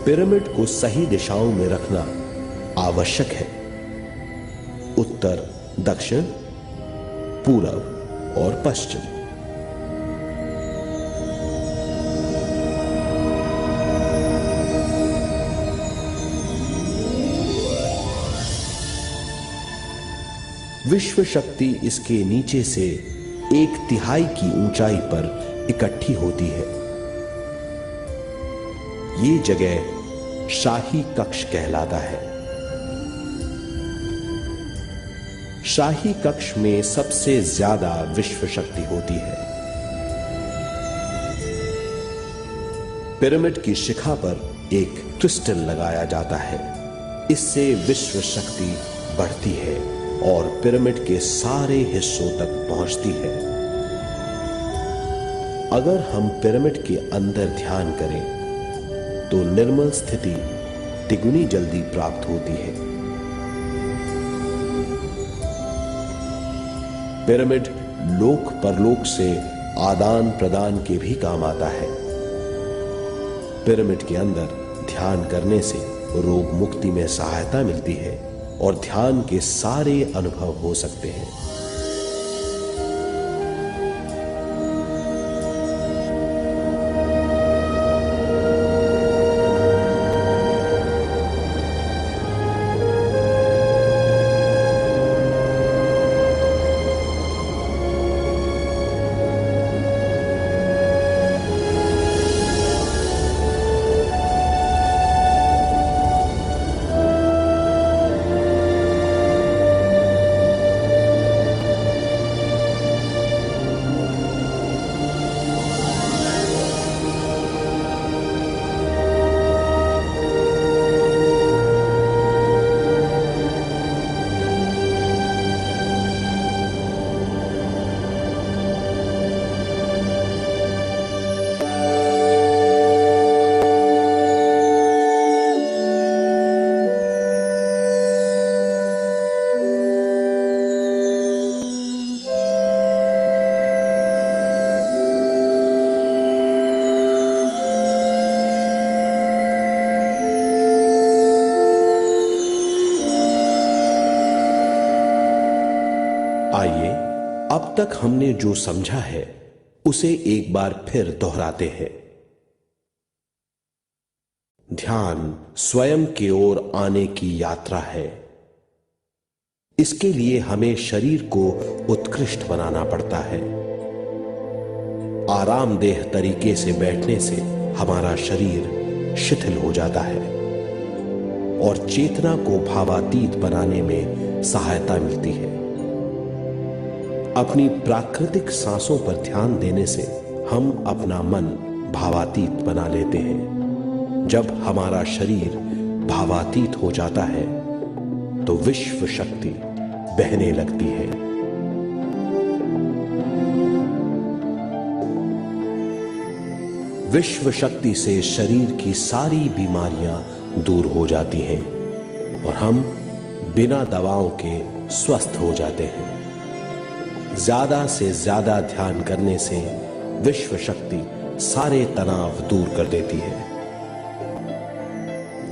Pyramid को सही दिशाओं में रखना आवश्यक है। उत्तर, दक्षिण, पूरब और पश्चिम। विश्व शक्ति इसके नीचे से 1/3 की ऊंचाई पर इकट्ठी होती है। ये जगह शाही कक्ष कहलाता है। शाही कक्ष में सबसे ज्यादा विश्व शक्ति होती है। पिरामिड की शिखा पर एक क्रिस्टल लगाया जाता है। इससे विश्व शक्ति बढ़ती है और पिरामिड के सारे हिस्सों तक पहुंचती है। अगर हम पिरामिड के अंदर ध्यान करें तो निर्मल स्थिति तिगुनी जल्दी प्राप्त होती है। पिरामिड लोक परलोक से आदान प्रदान के भी काम आता है। पिरामिड के अंदर ध्यान करने से रोग मुक्ति में सहायता मिलती है और ध्यान के सारे अनुभव हो सकते हैं। आइए अब तक हमने जो समझा है उसे एक बार फिर दोहराते हैं। ध्यान स्वयं की ओर आने की यात्रा है। इसके लिए हमें शरीर को उत्कृष्ट बनाना पड़ता है। आरामदेह तरीके से बैठने से हमारा शरीर शिथिल हो जाता है और चेतना को भावातीत बनाने में सहायता मिलती है। अपनी प्राकृतिक सांसों पर ध्यान देने से हम अपना मन भावातीत बना लेते हैं। जब हमारा शरीर भावातीत हो जाता है तो विश्व शक्ति बहने लगती है। विश्व शक्ति से शरीर की सारी बीमारियां दूर हो जाती हैं और हम बिना दवाओं के स्वस्थ हो जाते हैं। ज्यादा से ज्यादा ध्यान करने से विश्व शक्ति सारे तनाव दूर कर देती है।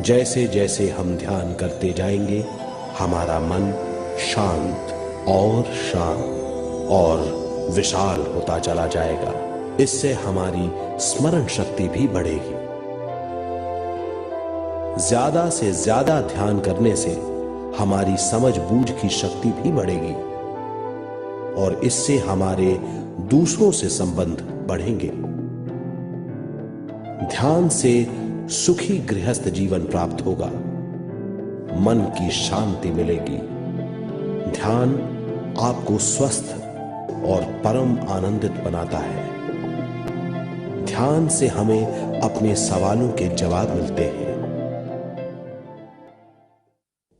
जैसे जैसे हम ध्यान करते जाएंगे हमारा मन शांत और विशाल होता चला जाएगा। इससे हमारी स्मरण शक्ति भी बढ़ेगी। ज्यादा से ज्यादा ध्यान करने से हमारी समझ बूझ की शक्ति भी बढ़ेगी और इससे हमारे दूसरों से संबंध बढ़ेंगे। ध्यान से सुखी गृहस्थ जीवन प्राप्त होगा। मन की शांति मिलेगी। ध्यान आपको स्वस्थ और परम आनंदित बनाता है। ध्यान से हमें अपने सवालों के जवाब मिलते हैं।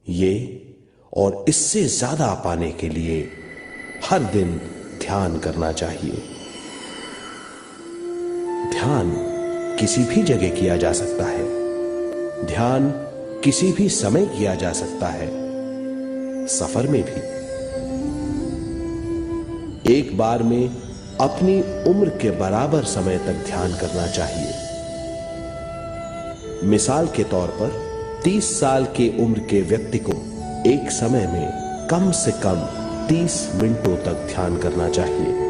ये और इससे ज्यादा पाने के लिए हर दिन ध्यान करना चाहिए। ध्यान किसी भी जगह किया जा सकता है। ध्यान किसी भी समय किया जा सकता है, सफर में भी। एक बार में अपनी उम्र के बराबर समय तक ध्यान करना चाहिए। मिसाल के तौर पर 30 साल के उम्र के व्यक्ति को एक समय में कम से कम 30 मिनटों तक ध्यान करना चाहिए।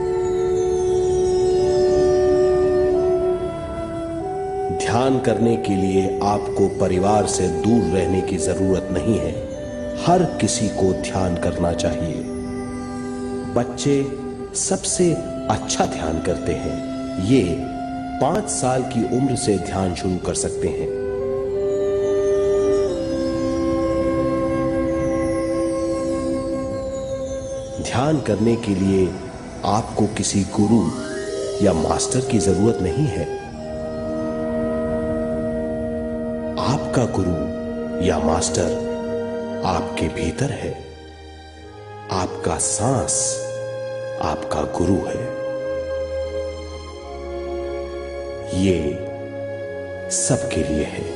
ध्यान करने के लिए आपको परिवार से दूर रहने की जरूरत नहीं है। हर किसी को ध्यान करना चाहिए। बच्चे सबसे अच्छा ध्यान करते हैं। ये 5 साल की उम्र से ध्यान शुरू कर सकते हैं। ध्यान करने के लिए आपको किसी गुरु या मास्टर की जरूरत नहीं है। आपका गुरु या मास्टर आपके भीतर है। आपका सांस आपका गुरु है। ये सबके लिए है।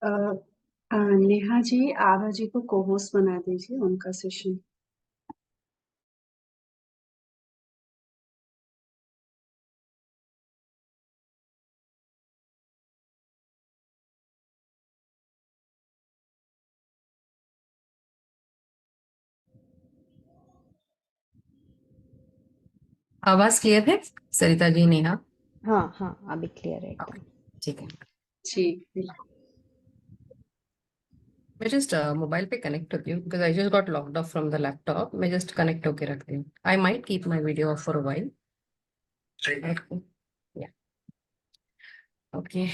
अ, नेहा जी, आभा जी को को होस्ट बना दीजिए उनका सेशन। आवाज क्लियर है सरिता जी, नेहा? हाँ हाँ, अभी क्लियर है एकदम। ठीक है। ठीक, बिल्कुल। मैं जस्ट मोबाइल पे कनेक्ट होती हूँ because I just got locked off from the laptop. मैं जस्ट कनेक्ट होके रखती हूँ। I might keep my video off for a while. Okay,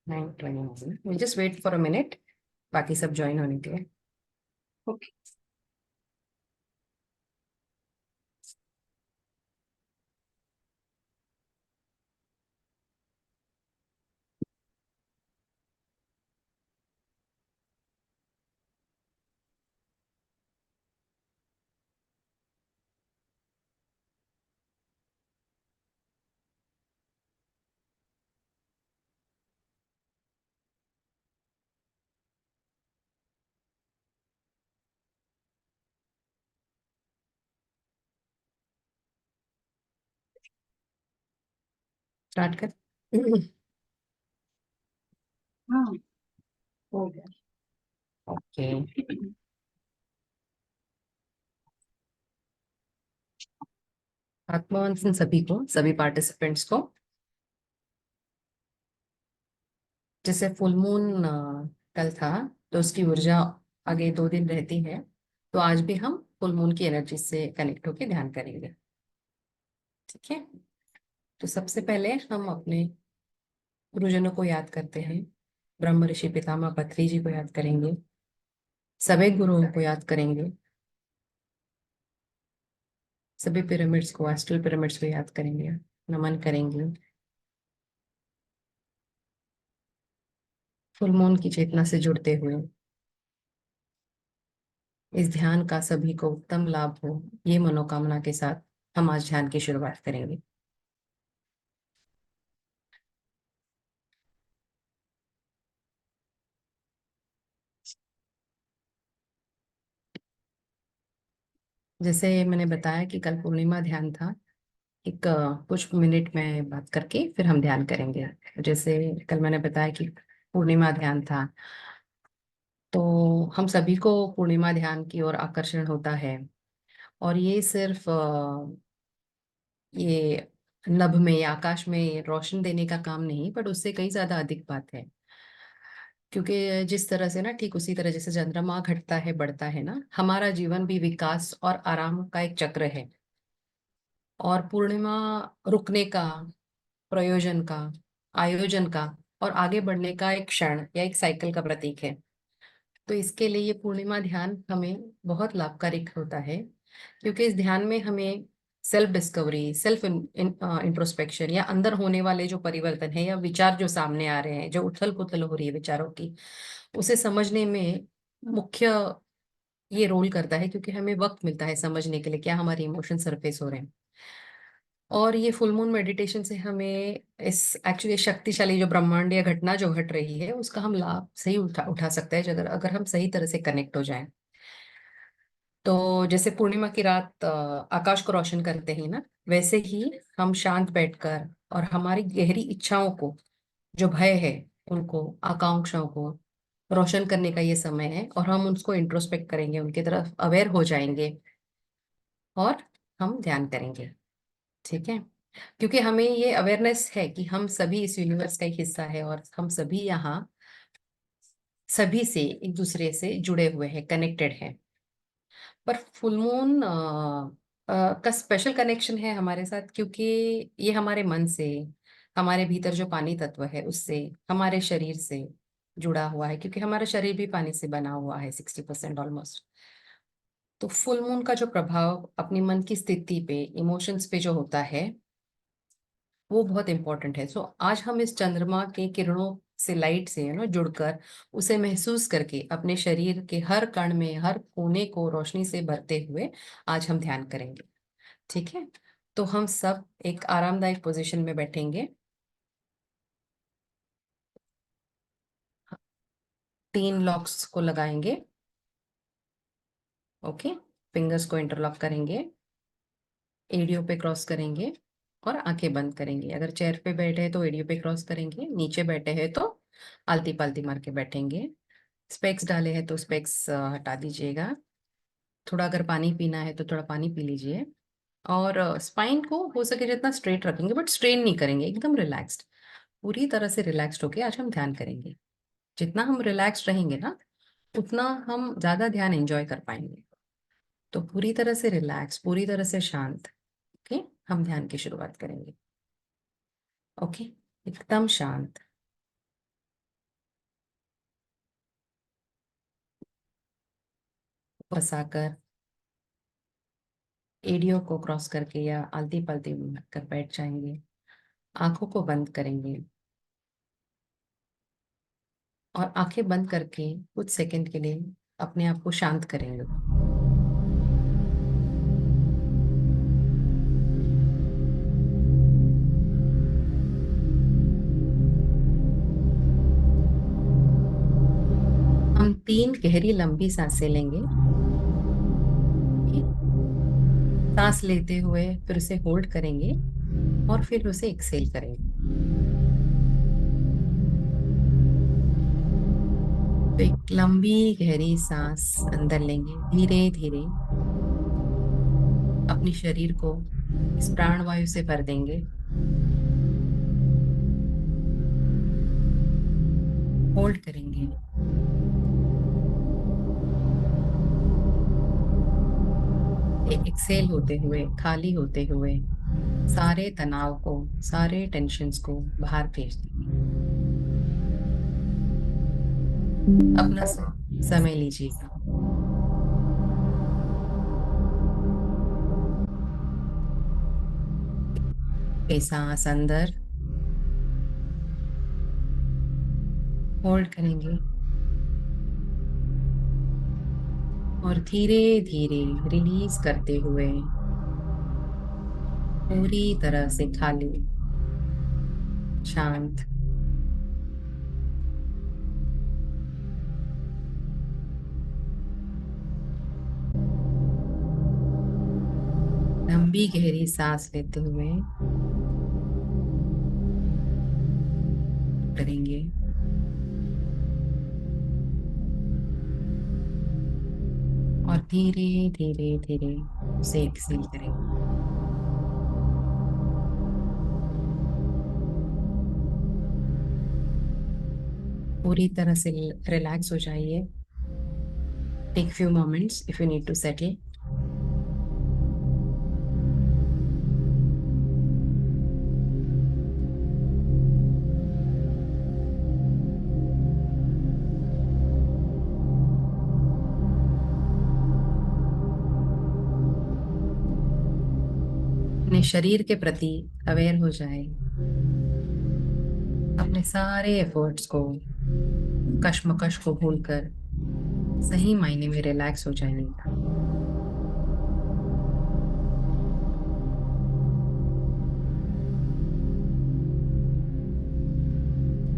9:21। We just wait for a minute, बाकी सब ज्वाइन होने के लिए। ओके। स्टार्ट कर। हाँ, हो गया। ओके, आत्मवंदन सभी को, सभी पार्टिसिपेंट्स को। जैसे फुल मून कल था तो उसकी ऊर्जा आगे 2 दिन रहती है, तो आज भी हम फुल मून की एनर्जी से कनेक्ट होके ध्यान करेंगे। ठीक है, तो सबसे पहले हम अपने गुरुजनों को याद करते हैं। ब्रह्म ऋषि पितामह पत्री जी को याद करेंगे। सभी गुरुओं को याद करेंगे। सभी पिरामिड्स को, एस्ट्रल पिरामिड्स को याद करेंगे, नमन करेंगे। फुल मून की चेतना से जुड़ते हुए इस ध्यान का सभी को उत्तम लाभ हो, ये मनोकामना के साथ हम आज ध्यान की शुरुआत करेंगे। जैसे मैंने बताया कि कल पूर्णिमा ध्यान था। एक कुछ मिनट में बात करके फिर हम ध्यान करेंगे। जैसे कल मैंने बताया कि पूर्णिमा ध्यान था, तो हम सभी को पूर्णिमा ध्यान की ओर आकर्षण होता है। और ये सिर्फ ये नभ में या आकाश में रोशन देने का काम नहीं, बट उससे कई ज्यादा अधिक बात है। क्योंकि जिस तरह से ना, ठीक उसी तरह जैसे चंद्रमा घटता है बढ़ता है ना, हमारा जीवन भी विकास और आराम का एक चक्र है। और पूर्णिमा रुकने का, प्रयोजन का, आयोजन का और आगे बढ़ने का एक क्षण या एक साइकिल का प्रतीक है। तो इसके लिए ये पूर्णिमा ध्यान हमें बहुत लाभकारी होता है, क्योंकि इस ध्यान में हमें सेल्फ डिस्कवरी, सेल्फ इंट्रोस्पेक्शन या अंदर होने वाले जो परिवर्तन है या विचार जो सामने आ रहे हैं, जो उथल पुथल हो रही है विचारों की, उसे समझने में मुख्य ये रोल करता है, क्योंकि हमें वक्त मिलता है समझने के लिए क्या हमारे इमोशन सरफेस हो रहे हैं। और ये फुल मून मेडिटेशन से हमें इस एक्चुअली शक्तिशाली जो ब्रह्मांडीय घटना जो घट रही है उसका हम लाभ सही उठा सकते हैं, अगर अगर हम सही तरह से कनेक्ट हो जाएं। तो जैसे पूर्णिमा की रात आकाश को रोशन करते हैं ना, वैसे ही हम शांत बैठकर और हमारी गहरी इच्छाओं को, जो भय है उनको, आकांक्षाओं को रोशन करने का ये समय है, और हम उसको इंट्रोस्पेक्ट करेंगे, उनकी तरफ अवेयर हो जाएंगे और हम ध्यान करेंगे। ठीक है, क्योंकि हमें ये अवेयरनेस है कि हम सभी इस यूनिवर्स का एक हिस्सा है और हम सभी यहाँ सभी से एक दूसरे से जुड़े हुए हैं, कनेक्टेड हैं। पर फुल मून का स्पेशल कनेक्शन है हमारे साथ, क्योंकि ये हमारे मन से, हमारे भीतर जो पानी तत्व है उससे, हमारे शरीर से जुड़ा हुआ है, क्योंकि हमारा शरीर भी पानी से बना हुआ है 60% ऑलमोस्ट। तो फुल मून का जो प्रभाव अपनी मन की स्थिति पे, इमोशंस पे जो होता है, वो बहुत इंपॉर्टेंट है। सो आज हम इस चंद्रमा के किरणों से, लाइट से जुड़कर, उसे महसूस करके अपने शरीर के हर कण में, हर कोने को रोशनी से भरते हुए आज हम ध्यान करेंगे। ठीक है, तो हम सब एक आरामदायक पोजीशन में बैठेंगे। 3 लॉक्स को लगाएंगे। ओके, फिंगर्स को इंटरलॉक करेंगे, एडियो पे क्रॉस करेंगे और आंखें बंद करेंगे। अगर चेयर पे बैठे हैं तो एडियो पे क्रॉस करेंगे, नीचे बैठे हैं तो आलती पालती मार के बैठेंगे। स्पेक्स डाले हैं तो स्पेक्स हटा दीजिएगा। थोड़ा अगर पानी पीना है तो थोड़ा पानी पी लीजिए। और स्पाइन को हो सके जितना स्ट्रेट रखेंगे, बट स्ट्रेन नहीं करेंगे, एकदम रिलैक्स्ड, पूरी तरह से रिलैक्स्ड होके आज हम ध्यान करेंगे। जितना हम रिलैक्स्ड रहेंगे ना, उतना हम ज्यादा ध्यान एंजॉय कर पाएंगे। तो पूरी तरह से रिलैक्स, पूरी तरह से शांत, ओके, हम ध्यान की शुरुआत करेंगे। ओके, एकदम शांत। बसाकर एडियो को क्रॉस करके या आलती पलती कर बैठ जाएंगे। आंखों को बंद करेंगे और आंखें बंद करके कुछ सेकंड के लिए अपने आप को शांत करेंगे। हम 3 गहरी लंबी सांसें लेंगे। सांस लेते हुए फिर उसे होल्ड करेंगे और फिर उसे एक्सेल करेंगे। तो एक लंबी गहरी सांस अंदर लेंगे, धीरे धीरे अपने शरीर को इस प्राणवायु से भर देंगे। होल्ड करेंगे। एक्सेल होते हुए, खाली होते हुए सारे तनाव को, सारे टेंशन्स को बाहर भेज देंगे। अपना समय लीजिएगा। सांस अंदर होल्ड करेंगे और धीरे धीरे रिलीज करते हुए पूरी तरह से खाली, शांत। लंबी गहरी सांस लेते हुए करेंगे और धीरे धीरे धीरे उसे एक्सेल करेंगे। पूरी तरह से रिलैक्स हो जाइए। Take few moments if you need to settle. शरीर के प्रति अवेयर हो जाए, अपने सारे एफर्ट्स को, कश्मकश को भूलकर सही मायने में रिलैक्स हो जाएगा।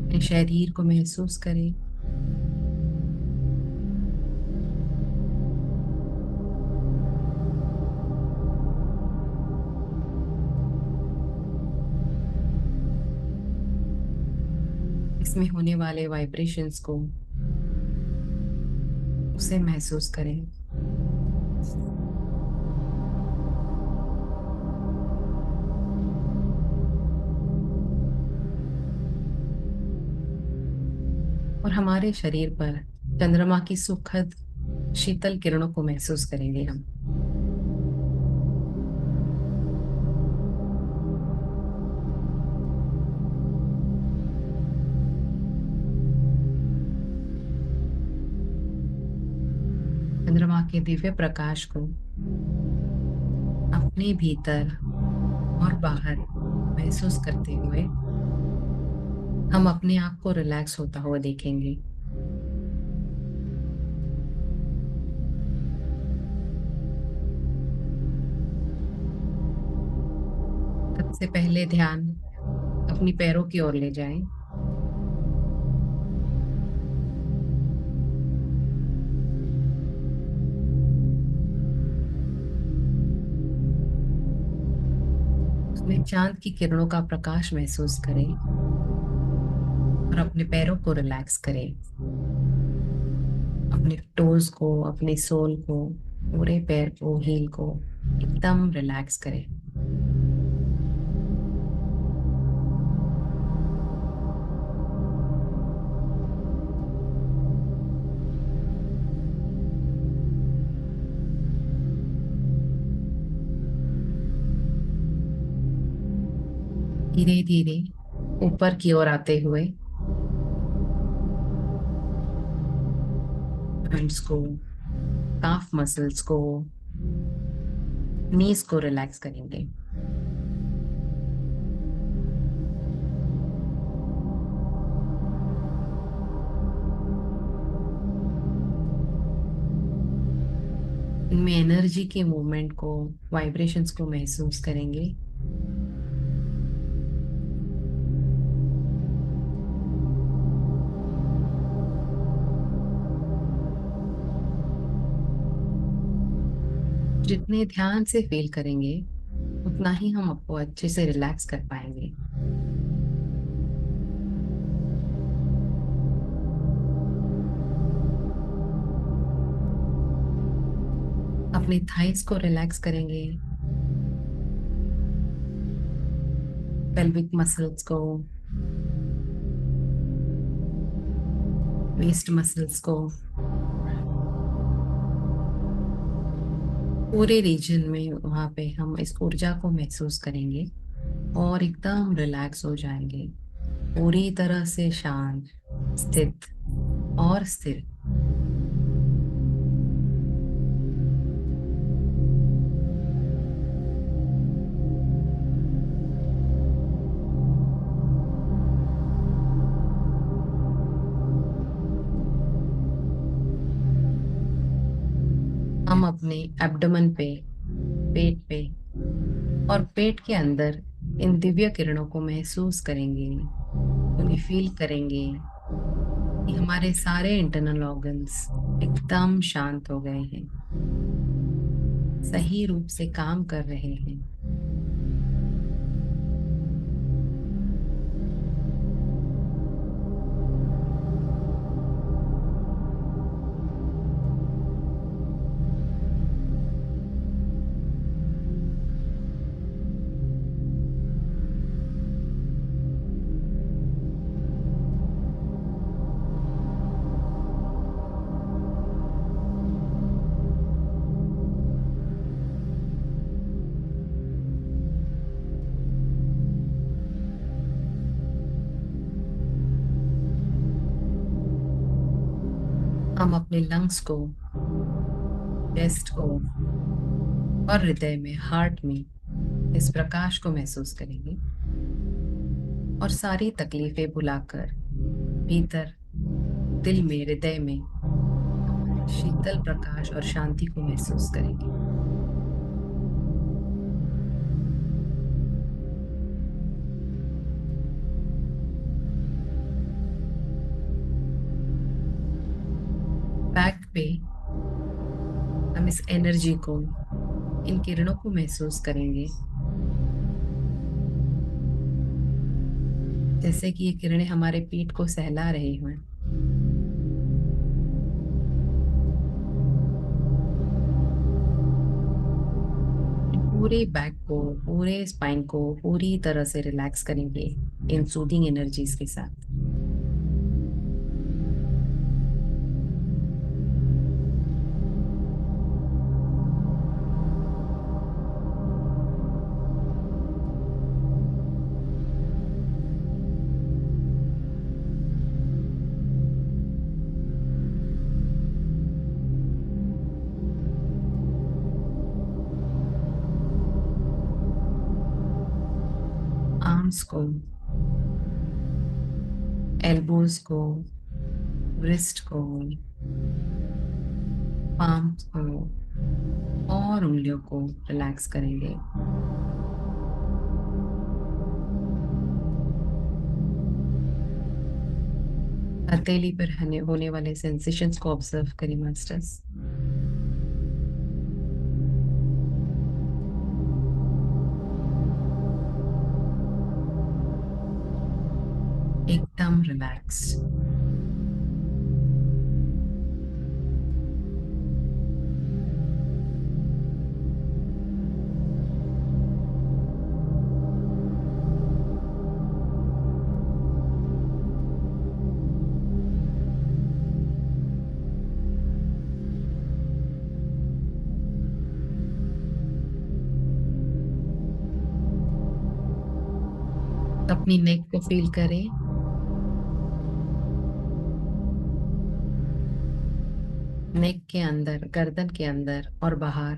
अपने शरीर को महसूस करें। इसमें होने वाले वाइब्रेशंस को, उसे महसूस करें। और हमारे शरीर पर चंद्रमा की सुखद शीतल किरणों को महसूस करेंगे हम। चंद्रमा के दिव्य प्रकाश को अपने भीतर और बाहर महसूस करते हुए हम अपने आप को रिलैक्स होता हुआ देखेंगे। सबसे पहले ध्यान अपनी पैरों की ओर ले जाएं। उसमें चांद की किरणों का प्रकाश महसूस करें और अपने पैरों को रिलैक्स करें। अपने टोज को, अपने सोल को, पूरे पैर को, हील को एकदम रिलैक्स करें। धीरे धीरे ऊपर की ओर आते हुए हैंड्स को, काफ मसल्स को, नीज को रिलैक्स करेंगे। इनमें एनर्जी के मूवमेंट को, वाइब्रेशंस को महसूस करेंगे। जितने ध्यान से फील करेंगे उतना ही हम आपको अच्छे से रिलैक्स कर पाएंगे। अपने थाइस को रिलैक्स करेंगे, पेल्विक मसल्स को, वेस्ट मसल्स को, पूरे रीजन में वहां पे हम इस ऊर्जा को महसूस करेंगे और एकदम रिलैक्स हो जाएंगे, पूरी तरह से शांत, स्थित और स्थिर। हम अपने एब्डोमेन पे, पेट पे और पेट के अंदर इन दिव्य किरणों को महसूस करेंगे, उन्हें फील करेंगे कि हमारे सारे इंटरनल ऑर्गन्स एकदम शांत हो गए हैं, सही रूप से काम कर रहे हैं। हम अपने लंग्स को, चेस्ट को और हृदय में, हार्ट में इस प्रकाश को महसूस करेंगे और सारी तकलीफें भुलाकर भीतर दिल में, हृदय में शीतल प्रकाश और शांति को महसूस करेंगे। बैक पे हम इस एनर्जी को, इन किरणों को महसूस करेंगे, जैसे कि ये किरणें हमारे पीठ को सहला रही हों। पूरे बैक को, पूरे स्पाइन को पूरी तरह से रिलैक्स करेंगे इन सूदिंग एनर्जीज के साथ। आर्म्स को, एल्बोज को, रिस्ट को, पाम्स को और उंगलियों को रिलैक्स करेंगे। हथेली पर होने वाले सेंसेशंस को ऑब्जर्व करें मास्टर्स। एकदम रिलैक्स। अपनी नेक को फील करें। नेक के अंदर, गर्दन के अंदर और बाहर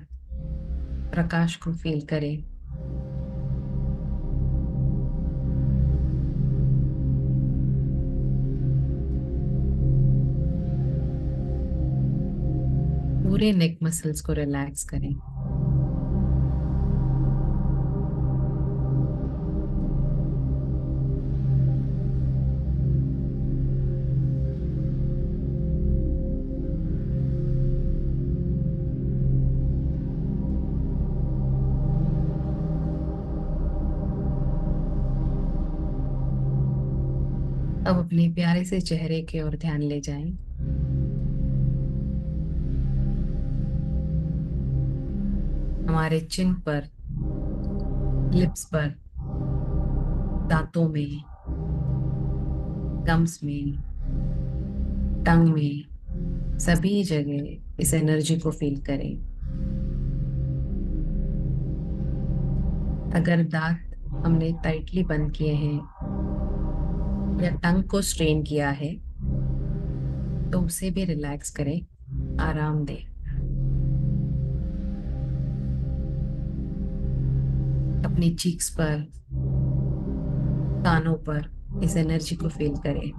प्रकाश को फील करें। पूरे नेक मसल्स को रिलैक्स करें। अब अपने प्यारे से चेहरे की ओर ध्यान ले जाएं। हमारे चिन पर, लिप्स पर, दांतों में, गम्स में, टंग में, सभी जगह इस एनर्जी को फील करें। अगर दांत हमने टाइटली बंद किए हैं या टंग को स्ट्रेन किया है तो उसे भी रिलैक्स करें, आराम दें। अपनी चीक्स पर, कानों पर इस एनर्जी को फील करें।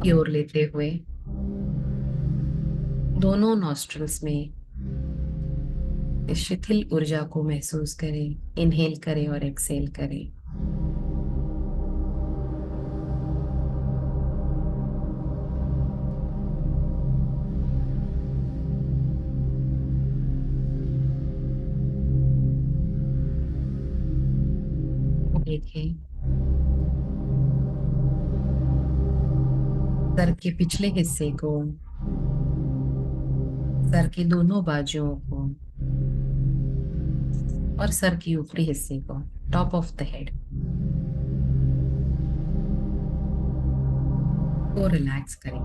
की ओर लेते हुए दोनों नॉस्ट्रल्स में इस शिथिल ऊर्जा को महसूस करें। इनहेल करें और एक्सहेल करें। देखें सर के पिछले हिस्से को, सर के दोनों बाजुओं को और सर के ऊपरी हिस्से को, टॉप ऑफ द हेड को रिलैक्स करें।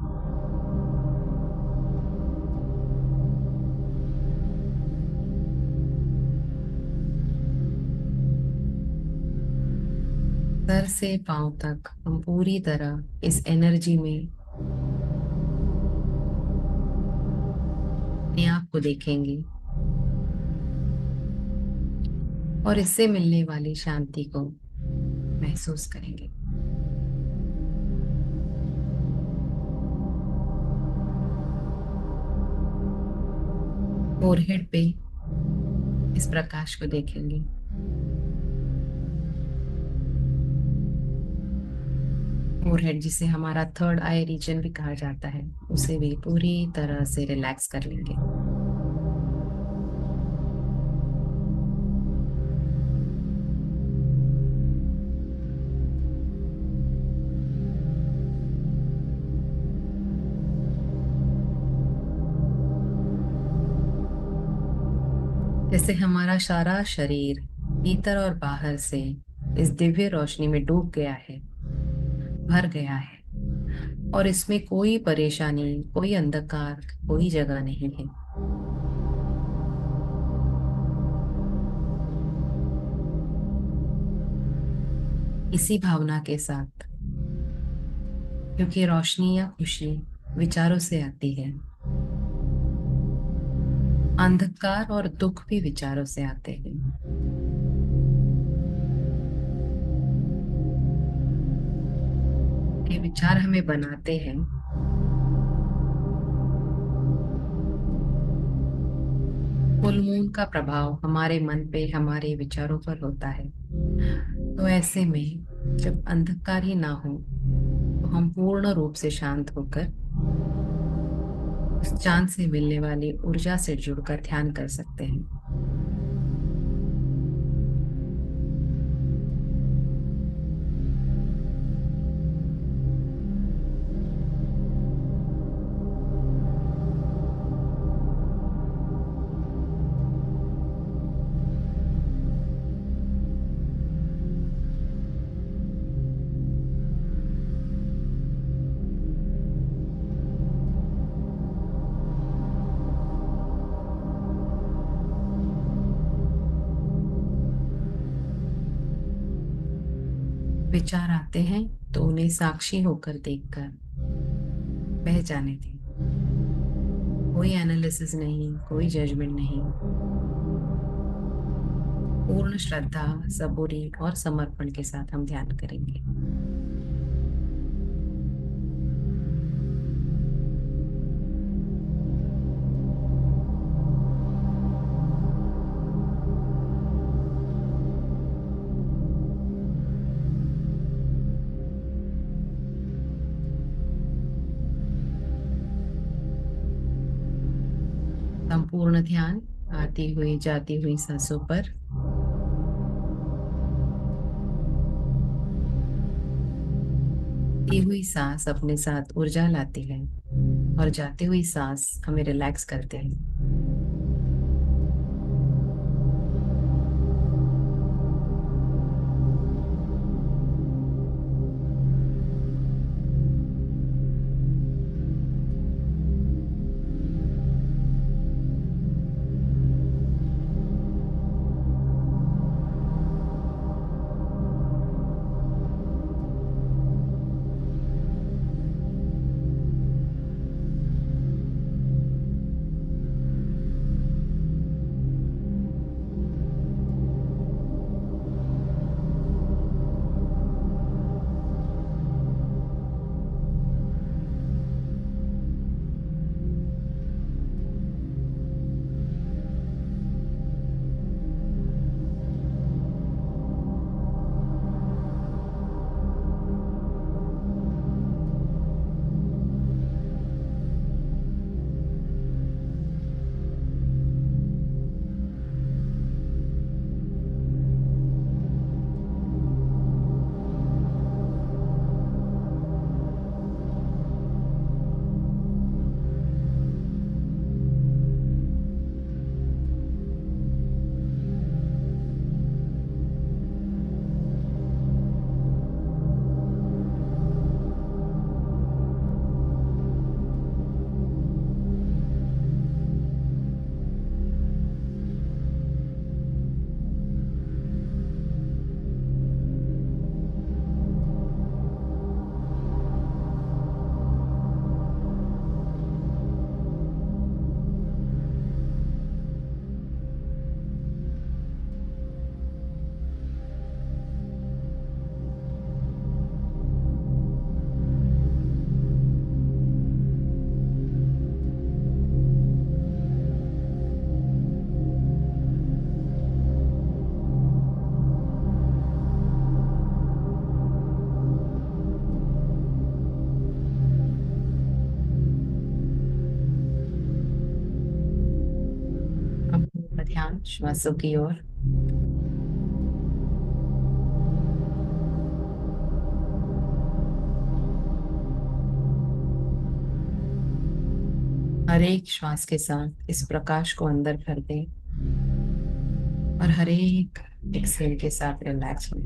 सर से पांव तक हम पूरी तरह इस एनर्जी में अपने आप को देखेंगे और इससे मिलने वाली शांति को महसूस करेंगे। फोरहेड पे इस प्रकाश को देखेंगे। फोरहेड जिसे हमारा थर्ड आई रीजन भी कहा जाता है, उसे भी पूरी तरह से रिलैक्स कर लेंगे। जैसे हमारा सारा शरीर भीतर और बाहर से इस दिव्य रोशनी में डूब गया है, भर गया है, और इसमें कोई परेशानी, कोई अंधकार, कोई जगह नहीं है। इसी भावना के साथ, क्योंकि रोशनी या खुशी विचारों से आती है, अंधकार और दुख भी विचारों से आते हैं। ये विचार हमें बनाते हैं। फुल मून का प्रभाव हमारे मन पे, हमारे विचारों पर होता है। तो ऐसे में जब अंधकार ही ना हो तो हम पूर्ण रूप से शांत होकर उस चांद से मिलने वाली ऊर्जा से जुड़कर ध्यान कर सकते हैं। विचार आते हैं तो उन्हें साक्षी होकर देखकर बह जाने दें। कोई एनालिसिस नहीं, कोई जजमेंट नहीं। पूर्ण श्रद्धा, सबूरी और समर्पण के साथ हम ध्यान करेंगे। संपूर्ण ध्यान आती हुई जाती हुई सांसों पर। आती हुई सांस अपने साथ ऊर्जा लाती है और जाती हुई सांस हमें रिलैक्स करते हैं। ध्यान श्वासों की ओर। हर एक श्वास के साथ इस प्रकाश को अंदर भर दें और हर एक एक्सहेल के साथ रिलैक्स हों।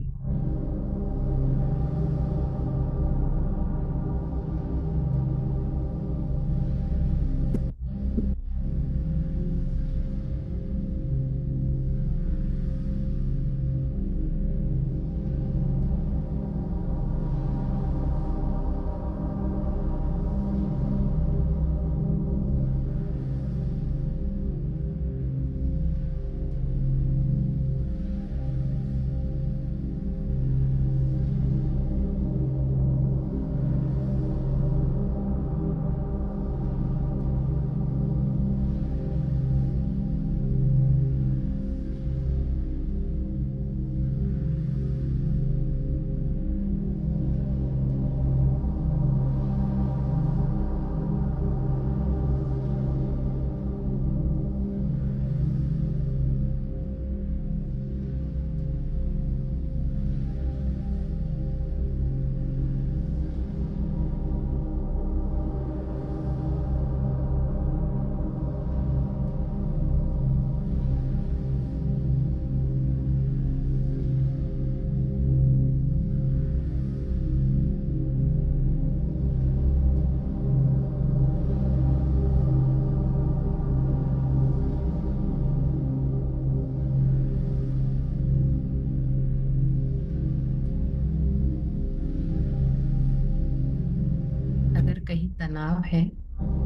अगर कहीं तनाव है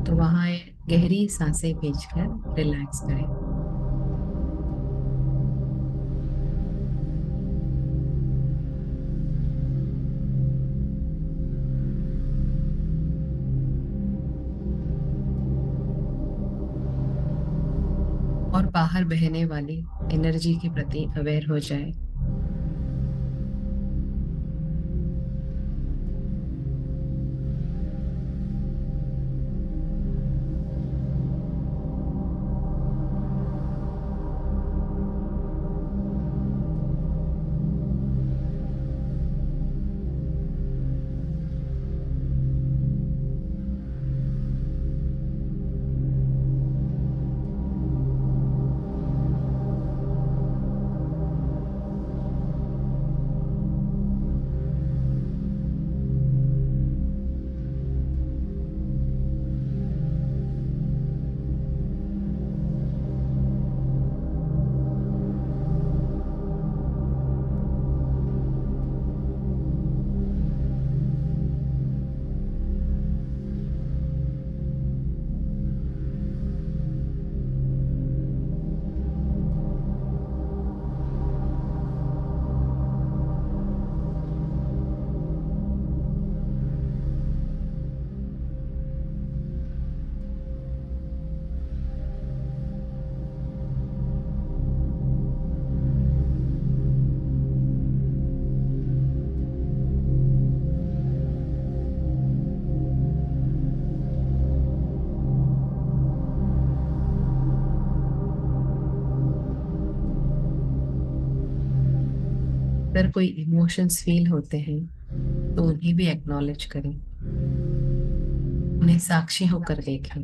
तो वहां गहरी सांसें खींचकर रिलैक्स करें। और बाहर बहने वाली एनर्जी के प्रति अवेयर हो जाए। अगर कोई इमोशंस फील होते हैं तो उन्हें भी एक्नॉलेज करें, उन्हें साक्षी होकर देखें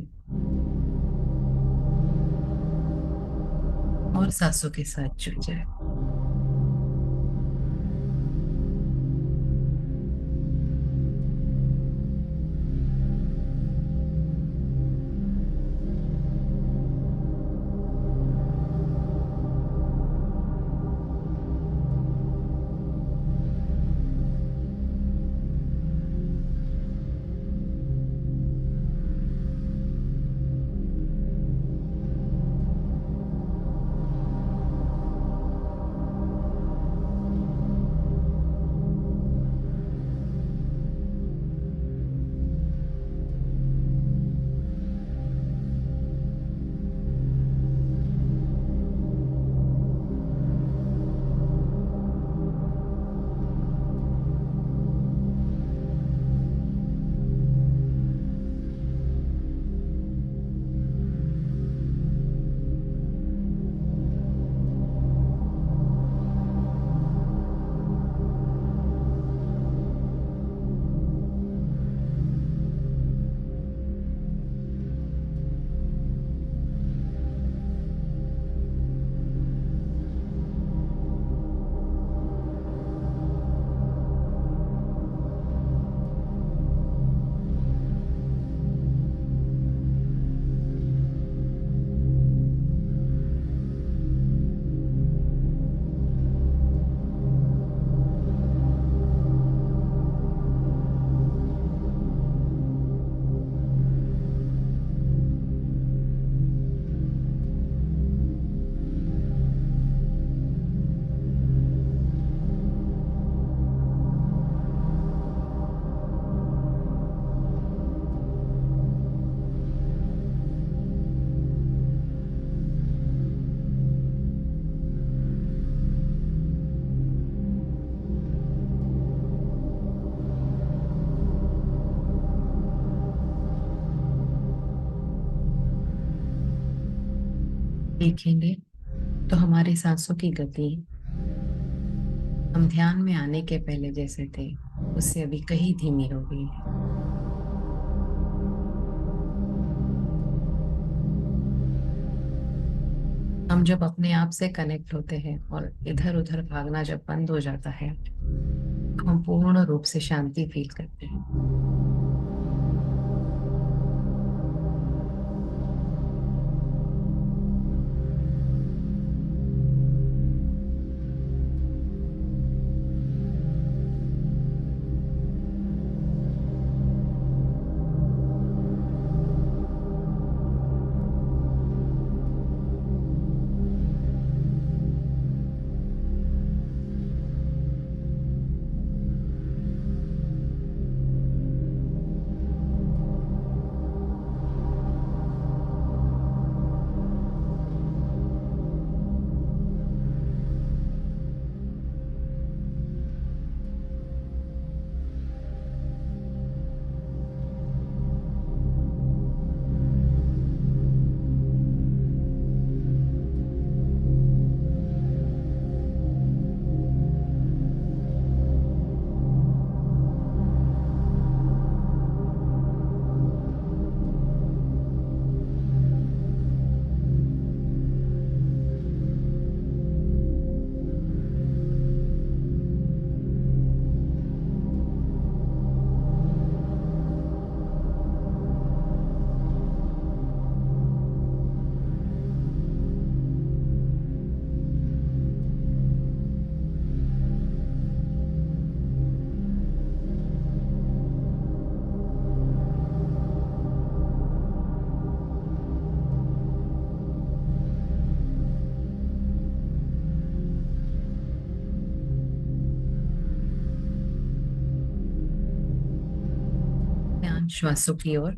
और सांसों के साथ जुड़ जाए। देखेंगे तो हमारी सांसों की गति हम ध्यान में आने के पहले जैसे थे उससे अभी कहीं धीमी हो गई है। हम जब अपने आप से कनेक्ट होते हैं और इधर उधर भागना जब बंद हो जाता है तो हम पूर्ण रूप से शांति फील करते हैं। ध्यान श्वासों की ओर।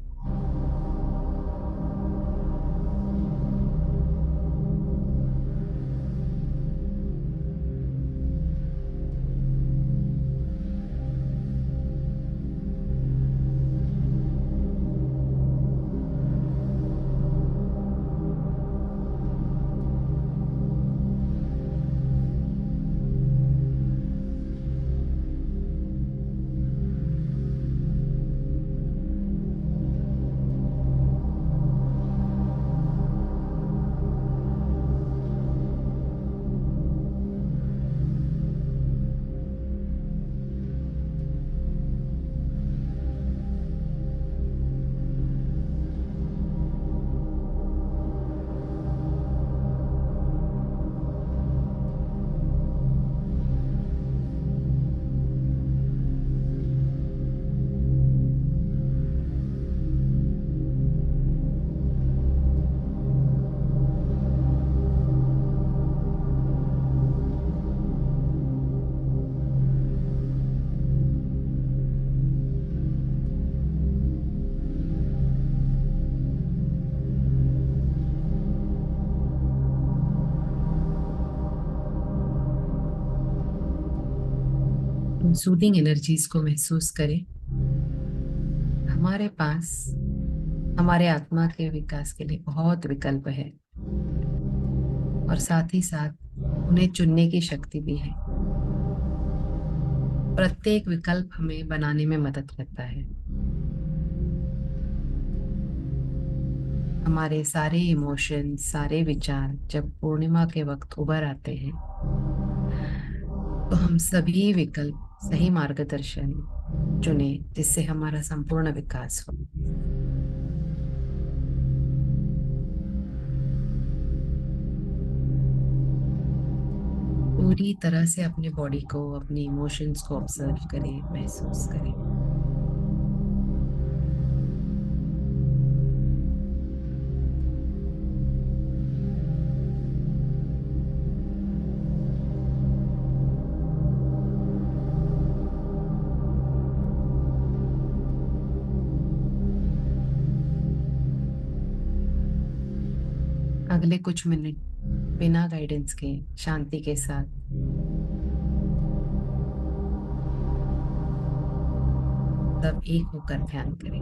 सूदिंग एनर्जीज को महसूस करें। हमारे पास हमारे आत्मा के विकास के लिए बहुत विकल्प है और साथ ही साथ उन्हें चुनने की शक्ति भी है। प्रत्येक विकल्प हमें बनाने में मदद करता है। हमारे सारे इमोशन, सारे विचार जब पूर्णिमा के वक्त उभर आते हैं तो हम सभी विकल्प सही मार्गदर्शन चुने जिससे हमारा संपूर्ण विकास हो। पूरी तरह से अपने बॉडी को, अपने इमोशंस को ऑब्जर्व करें, महसूस करें। अगले कुछ मिनट बिना गाइडेंस के शांति के साथ तब एक होकर ध्यान करें।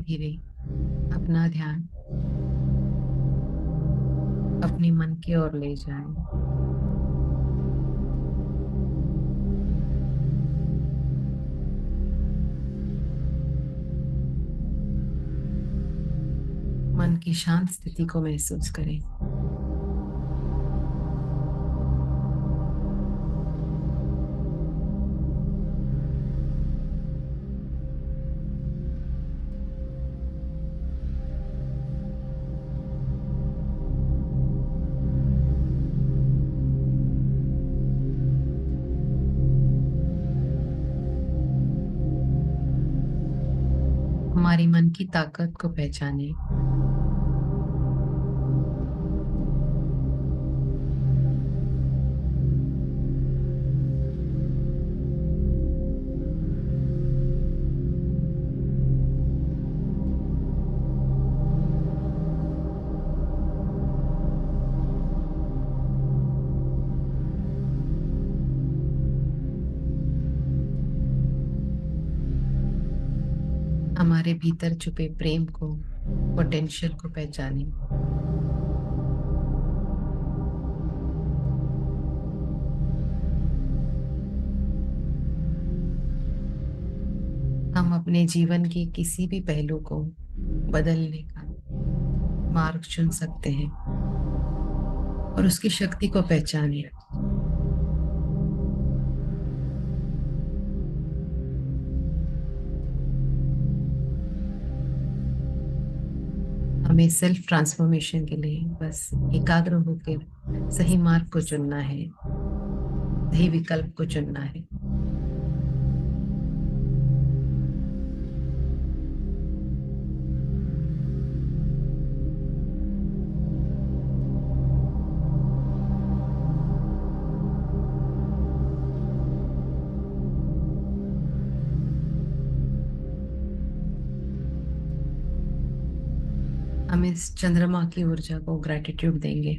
धीरे अपना ध्यान अपने मन की ओर ले जाएं। मन की शांत स्थिति को महसूस करें। हमारी मन की ताकत को पहचानें। हमारे भीतर छुपे प्रेम को, पोटेंशियल को पहचानें। हम अपने जीवन के किसी भी पहलू को बदलने का मार्ग चुन सकते हैं और उसकी शक्ति को पहचानें। हमें सेल्फ ट्रांसफॉर्मेशन के लिए बस एकाग्र होकर सही मार्ग को चुनना है, सही विकल्प को चुनना है। हम इस चंद्रमा की ऊर्जा को ग्रेटिट्यूड देंगे।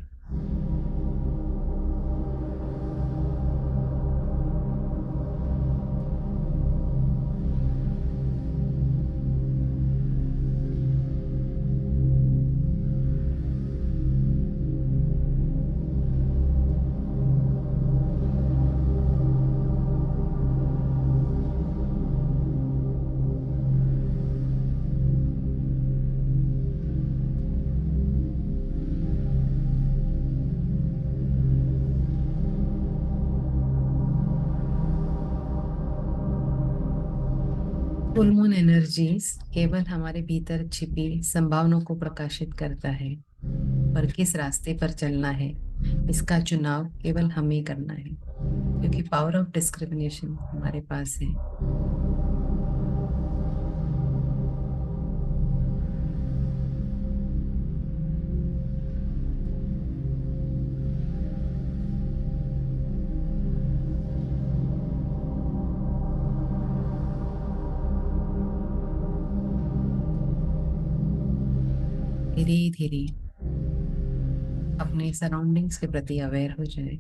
फुल मून एनर्जीज केवल हमारे भीतर छिपी संभावनाओं को प्रकाशित करता है, पर किस रास्ते पर चलना है इसका चुनाव केवल हमें करना है, क्योंकि पावर ऑफ डिस्क्रिमिनेशन हमारे पास है। धीरे धीरे अपने सराउंडिंग्स के प्रति अवेयर हो जाए।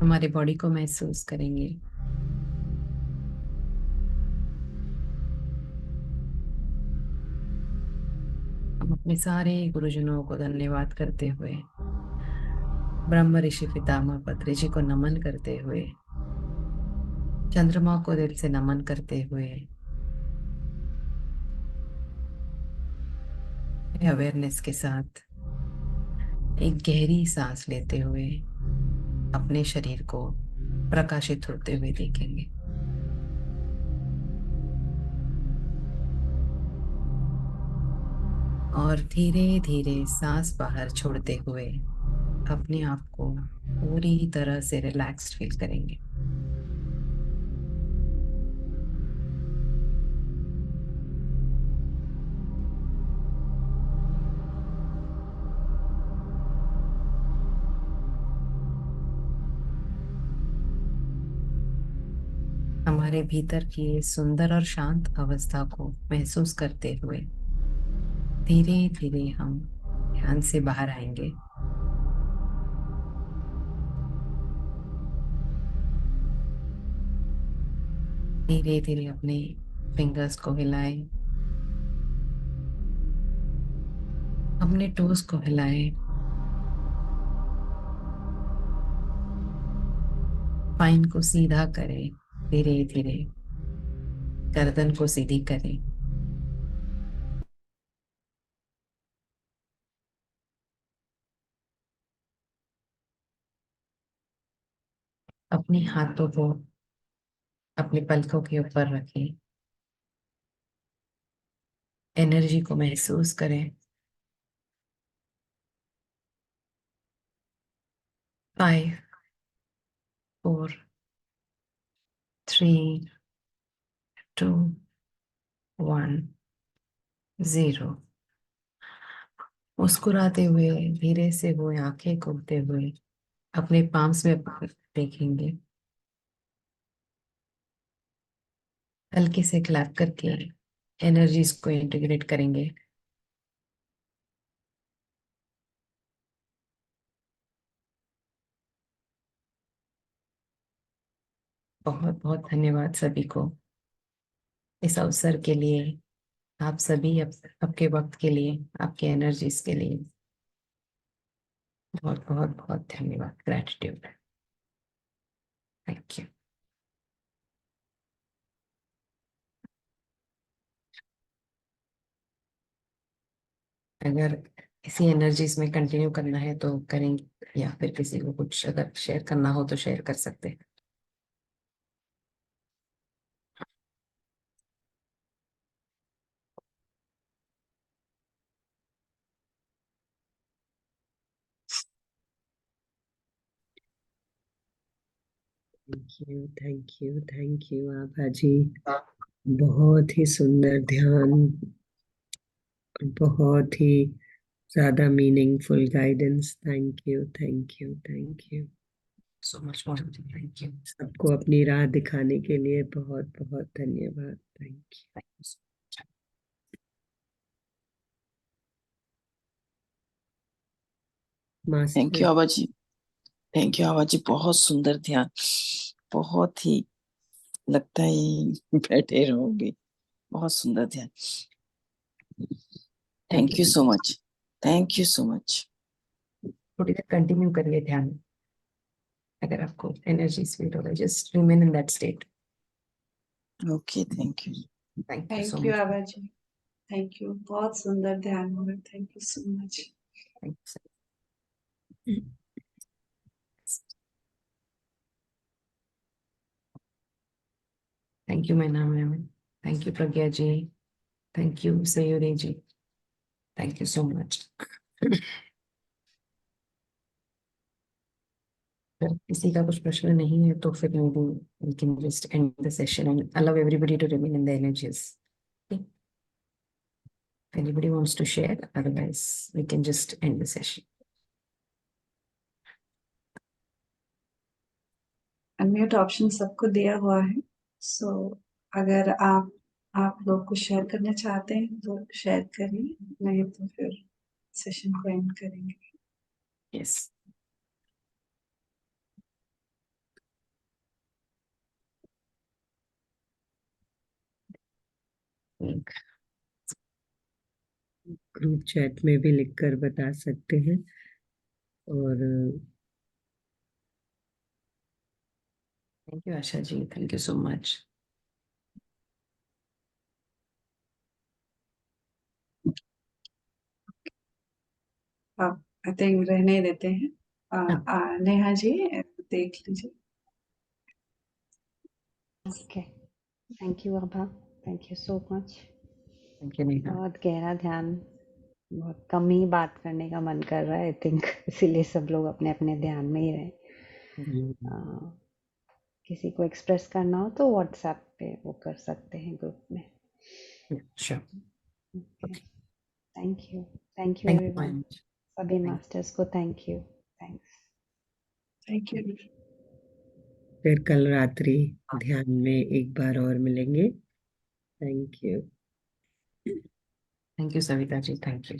हमारे बॉडी को महसूस करेंगे। हम अपने सारे गुरुजनों को धन्यवाद करते हुए, ब्रह्म ऋषि पितामह पत्री जी को नमन करते हुए, चंद्रमा को दिल से नमन करते हुए, अवेयरनेस के साथ एक गहरी सांस लेते हुए अपने शरीर को प्रकाशित होते हुए देखेंगे। और धीरे धीरे सांस बाहर छोड़ते हुए अपने आप को पूरी तरह से रिलैक्स्ड फील करेंगे। हमारे भीतर की ये सुंदर और शांत अवस्था को महसूस करते हुए धीरे धीरे हम ध्यान से बाहर आएंगे। धीरे धीरे अपने फिंगर्स को हिलाएं, अपने टोस को हिलाएं, स्पाइन को सीधा करें, धीरे धीरे गर्दन को सीधी करें। अपने हाथों को अपने पलकों के ऊपर रखें, एनर्जी को महसूस करें। 5 4 3 2 1 0। मुस्कुराते हुए धीरे से वो आंखें खोलते हुए अपने पाम्स में देखेंगे। हल्के से क्लैप करके एनर्जीज को इंटीग्रेट करेंगे। बहुत बहुत धन्यवाद सभी को इस अवसर के लिए, आप सभी आपके वक्त के लिए, आपके एनर्जीज के लिए बहुत बहुत बहुत धन्यवाद। ग्रैटिट्यूड। Thank you. अगर इसी एनर्जीज में कंटिन्यू करना है तो करेंगे, या फिर किसी को कुछ अगर शेयर करना हो तो शेयर कर सकते हैं। Thank you thank you Abha ji. बहुत ही सुंदर ध्यान, बहुत ही ज्यादा meaningful guidance. Thank you thank you thank you. So much more. Thank you. सबको अपनी राह दिखाने के लिए बहुत बहुत धन्यवाद। Thank you. Thank you Abha ji, thank you Abha ji. बहुत सुंदर ध्यान, बहुत ही लगता है बैठे रहोगे। बहुत सुंदर ध्यान। Thank you so much, thank you so much. थोड़ी देर कंटिन्यू करिए ध्यान। अगर आपको एनर्जी फील हो रहा है, just remain in that state. Okay, thank you. Thank you so thank you much. Abha ji. Thank you, बहुत सुंदर ध्यान हुआ। Thank you so much. Thank you Maina ma'am. Thank you Pragya ji. Thank you Sayuri ji. Thank you so much. अगर किसी का कुछ प्रश्न नहीं है तो फिर we can just end the session and allow everybody to remain in the energies. Okay? If anybody wants to share, otherwise we can just end the session. Unmute option सबको दिया हुआ है, सो अगर आप लोग कुछ शेयर करना चाहते हैं तो शेयर करिए, नहीं तो फिर सेशन को एंड करेंगे। Yes. ग्रुप चैट में भी लिखकर बता सकते हैं। और Thank you Asha ji. Thank you so much. आप आई थिंक रहने देते हैं। नेहा जी देख लीजिए। Okay, thank you Abha, thank you so much. Thank you Neha. बहुत गहरा ध्यान, बहुत कम ही बात करने का मन कर रहा है आई थिंक, इसीलिए सब लोग अपने अपने ध्यान में ही रहे। किसी को एक्सप्रेस करना हो तो व्हाट्सएप पे वो कर सकते हैं ग्रुप में। Yeah, sure. Thank you, thank you Thank you everyone. much. सभी Thank you. मास्टर्स को thank you, thanks. Thank you. फिर कल रात्रि ध्यान में एक बार और मिलेंगे। Thank you. Thank you Savita ji, thank you.